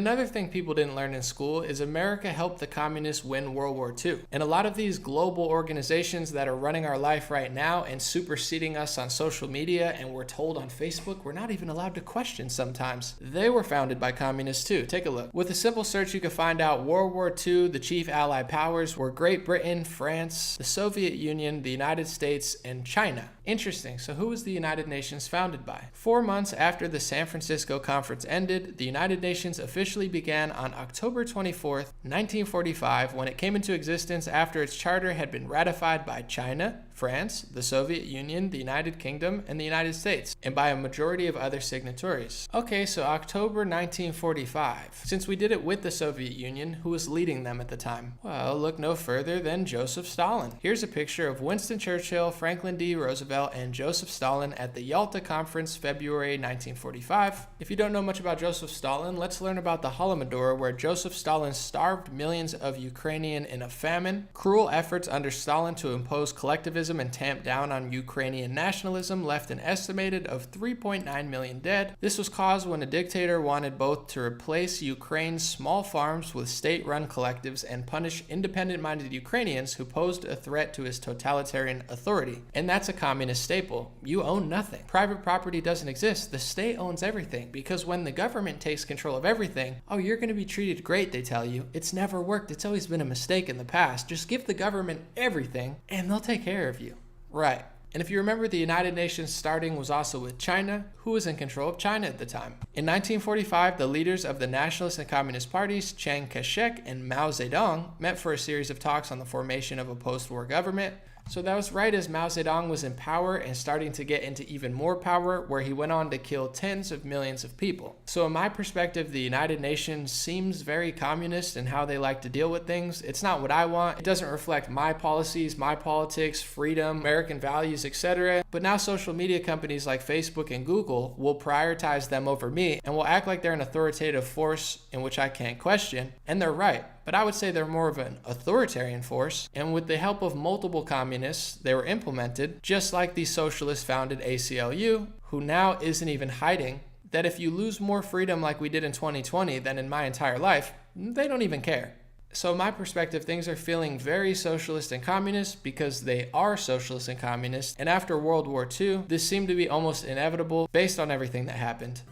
Another thing people didn't learn in school is America helped the communists win World War II. And a lot of these global organizations that are running our life right now and superseding us on social media, and we're told on Facebook we're not even allowed to question sometimes, they were founded by communists too. Take a look. With a simple search, you can find out World War II, the chief allied powers were Great Britain, France, the Soviet Union, the United States, and China. Interesting. So who was the United Nations founded by? 4 months after the San Francisco Conference ended, the United Nations officially began on October 24th, 1945, when it came into existence after its charter had been ratified by China, France, the Soviet Union, the United Kingdom, and the United States, and by a majority of other signatories. Okay, so October 1945. Since we did it with the Soviet Union, who was leading them at the time? Well, look no further than Joseph Stalin. Here's a picture of Winston Churchill, Franklin D. Roosevelt, and Joseph Stalin at the Yalta Conference, February 1945. If you don't know much about Joseph Stalin, let's learn about the Holodomor, where Joseph Stalin starved millions of Ukrainians in a famine. Cruel efforts under Stalin to impose collectivism and tamp down on Ukrainian nationalism left an estimated of 3.9 million dead. This was caused when a dictator wanted both to replace Ukraine's small farms with state-run collectives and punish independent-minded Ukrainians who posed a threat to his totalitarian authority. And that's a communist staple. You own nothing. Private property doesn't exist. The state owns everything, because when the government takes control of everything, oh, you're going to be treated great, they tell you. It's never worked. It's always been a mistake in the past. Just give the government everything and they'll take care of you. Right. And if you remember, the United Nations starting was also with China, who was in control of China at the time. In 1945, the leaders of the Nationalist and Communist parties, Chiang Kai-shek and Mao Zedong, met for a series of talks on the formation of a post-war government. So that was right as Mao Zedong was in power and starting to get into even more power, where he went on to kill tens of millions of people. So in my perspective, the United Nations seems very communist in how they like to deal with things. It's not what I want. It doesn't reflect my policies, my politics, freedom, American values, etc. But now social media companies like Facebook and Google will prioritize them over me and will act like they're an authoritative force in which I can't question. And they're right. But I would say they're more of an authoritarian force, and with the help of multiple communists, they were implemented, just like the socialist-founded ACLU, who now isn't even hiding that if you lose more freedom like we did in 2020 than in my entire life, they don't even care. So in my perspective, things are feeling very socialist and communist because they are socialist and communist, and after World War II, this seemed to be almost inevitable based on everything that happened.